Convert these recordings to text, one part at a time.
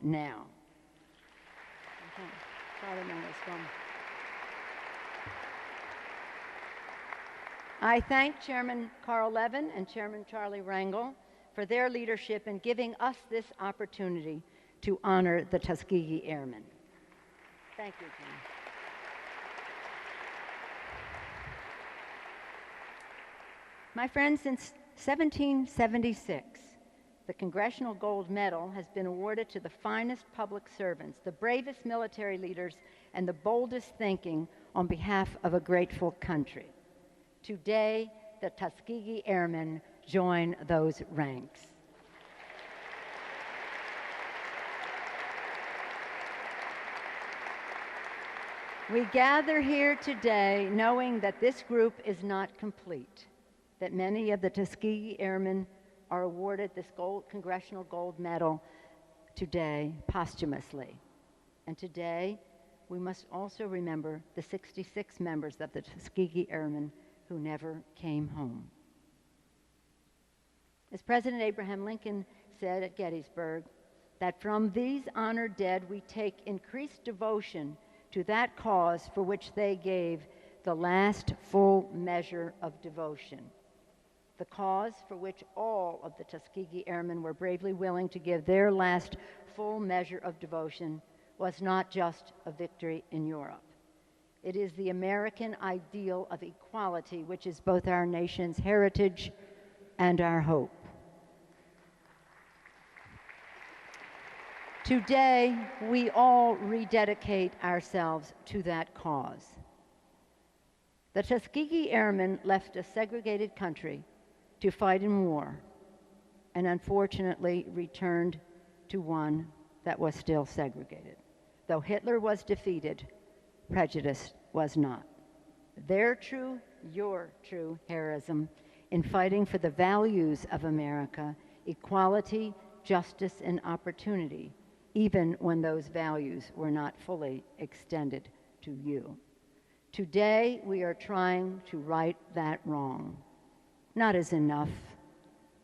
now. Okay. Charlie Mangel's gone. I thank Chairman Carl Levin and Chairman Charlie Rangel for their leadership in giving us this opportunity to honor the Tuskegee Airmen. Thank you, Jim. My friends, since 1776, the Congressional Gold Medal has been awarded to the finest public servants, the bravest military leaders, and the boldest thinking on behalf of a grateful country. Today, the Tuskegee Airmen join those ranks. We gather here today knowing that this group is not complete, that many of the Tuskegee Airmen are awarded this Congressional Gold Medal today posthumously. And today, we must also remember the 66 members of the Tuskegee Airmen who never came home. As President Abraham Lincoln said at Gettysburg, that from these honored dead we take increased devotion to that cause for which they gave the last full measure of devotion. The cause for which all of the Tuskegee Airmen were bravely willing to give their last full measure of devotion was not just a victory in Europe. It is the American ideal of equality, which is both our nation's heritage and our hope. Today, we all rededicate ourselves to that cause. The Tuskegee Airmen left a segregated country to fight in war, and unfortunately returned to one that was still segregated. Though Hitler was defeated, prejudice was not. Their true, your true heroism in fighting for the values of America, equality, justice, and opportunity, even when those values were not fully extended to you. Today, we are trying to right that wrong, not as enough,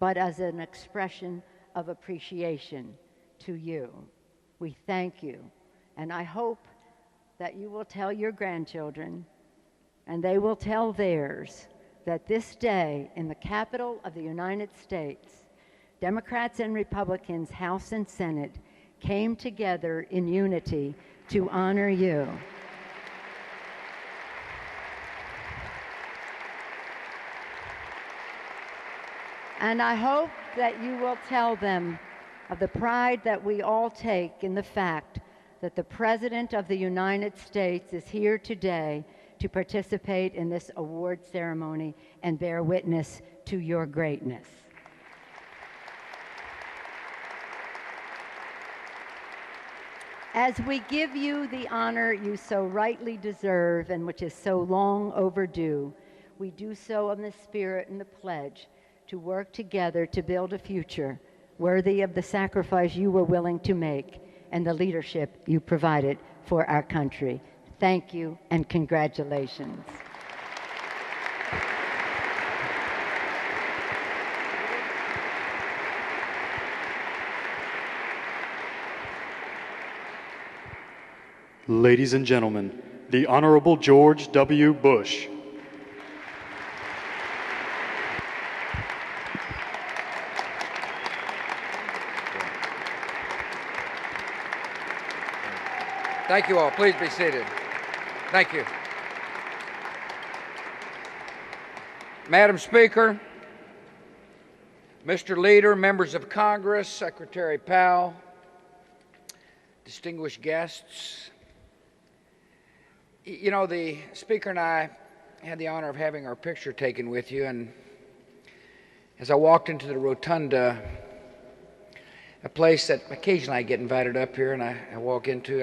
but as an expression of appreciation to you. We thank you, and I hope that you will tell your grandchildren, and they will tell theirs, that this day in the capital of the United States, Democrats and Republicans, House and Senate, came together in unity to honor you. And I hope that you will tell them of the pride that we all take in the fact that the President of the United States is here today to participate in this award ceremony and bear witness to your greatness. As we give you the honor you so rightly deserve and which is so long overdue, we do so in the spirit and the pledge to work together to build a future worthy of the sacrifice you were willing to make and the leadership you provided for our country. Thank you and congratulations. Ladies and gentlemen, the Honorable George W. Bush. Thank you all. Please be seated. Thank you. Madam Speaker, Mr. Leader, members of Congress, Secretary Powell, distinguished guests. You know, the Speaker and I had the honor of having our picture taken with you, and as I walked into the rotunda, a place that occasionally I get invited up here and I walk into,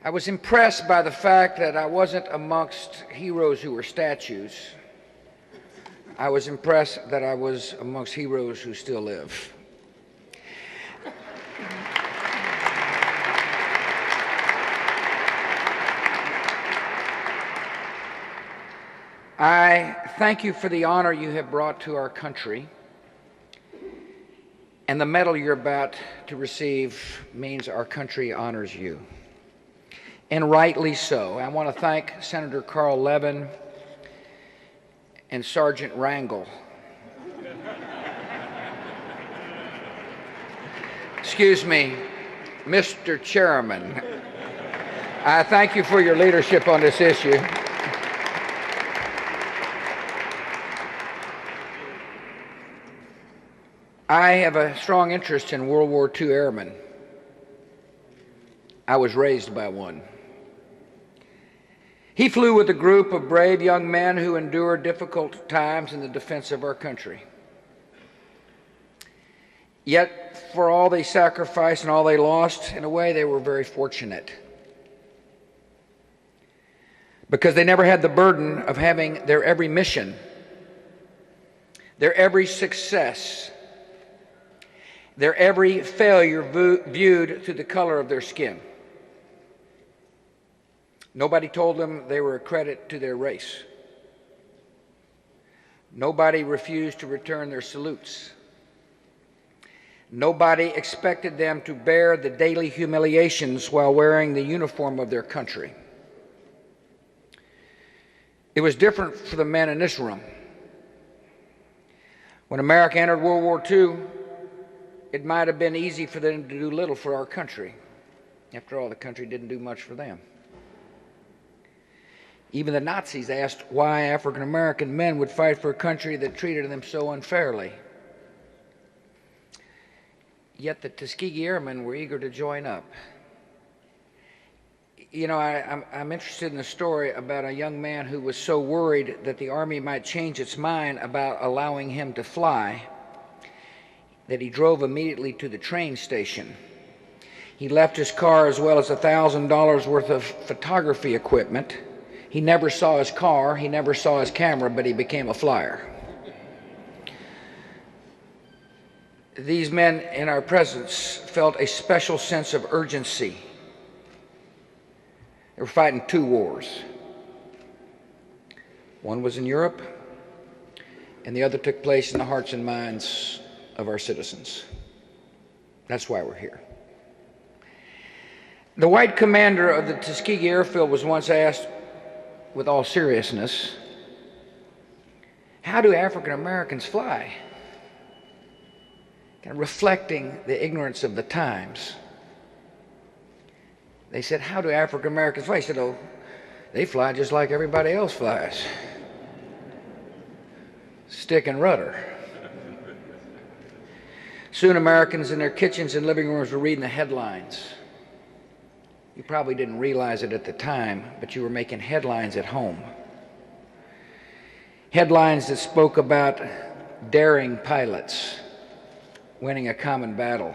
I was impressed by the fact that I wasn't amongst heroes who were statues. I was impressed that I was amongst heroes who still live. I thank you for the honor you have brought to our country. And the medal you're about to receive means our country honors you. And rightly so. I want to thank Senator Carl Levin and Sergeant Wrangle. Excuse me, Mr. Chairman. I thank you for your leadership on this issue. I have a strong interest in World War II airmen. I was raised by one. He flew with a group of brave young men who endured difficult times in the defense of our country. Yet, for all they sacrificed and all they lost, in a way they were very fortunate. Because they never had the burden of having their every mission, their every success, their every failure viewed through the color of their skin. Nobody told them they were a credit to their race. Nobody refused to return their salutes. Nobody expected them to bear the daily humiliations while wearing the uniform of their country. It was different for the men in this room. When America entered World War II, it might have been easy for them to do little for our country. After all, the country didn't do much for them. Even the Nazis asked why African American men would fight for a country that treated them so unfairly. Yet the Tuskegee Airmen were eager to join up. You know, I'm interested in a story about a young man who was so worried that the Army might change its mind about allowing him to fly that he drove immediately to the train station. He left his car as well as $1,000 worth of photography equipment. He never saw his car, he never saw his camera, but he became a flyer. These men in our presence felt a special sense of urgency. They were fighting two wars. One was in Europe, and the other took place in the hearts and minds of our citizens. That's why we're here. The white commander of the Tuskegee Airfield was once asked, with all seriousness, how do African Americans fly? Kind of reflecting the ignorance of the times. They said, how do African Americans fly? He said, oh, they fly just like everybody else flies. Stick and rudder. Soon Americans in their kitchens and living rooms were reading the headlines. You probably didn't realize it at the time, but you were making headlines at home. Headlines that spoke about daring pilots winning a common battle.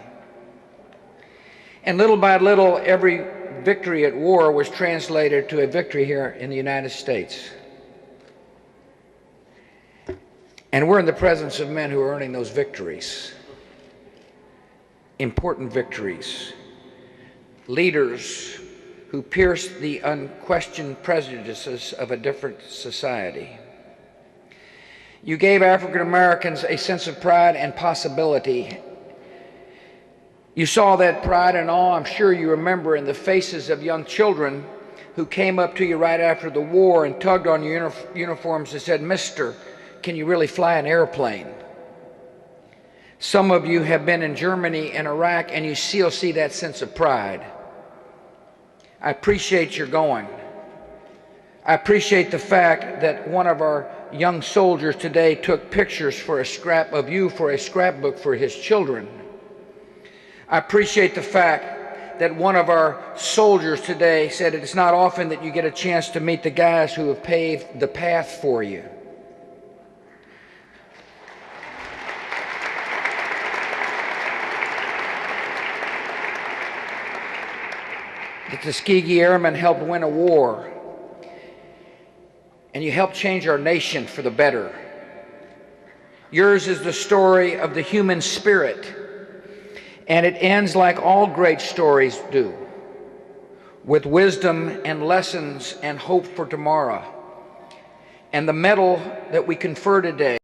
And little by little, every victory at war was translated to a victory here in the United States. And we're in the presence of men who are earning those victories. Important victories. Leaders who pierced the unquestioned prejudices of a different society. You gave African Americans a sense of pride and possibility. You saw that pride and awe, I'm sure you remember, in the faces of young children who came up to you right after the war and tugged on your uniforms and said, "Mister, can you really fly an airplane?" Some of you have been in Germany and Iraq, and you still see that sense of pride. I appreciate your going. I appreciate the fact that one of our young soldiers today took pictures for a scrap of you for a scrapbook for his children. I appreciate the fact that one of our soldiers today said it's not often that you get a chance to meet the guys who have paved the path for you. The Tuskegee Airmen helped win a war, and you helped change our nation for the better. Yours is the story of the human spirit, and it ends like all great stories do, with wisdom and lessons and hope for tomorrow. And the medal that we confer today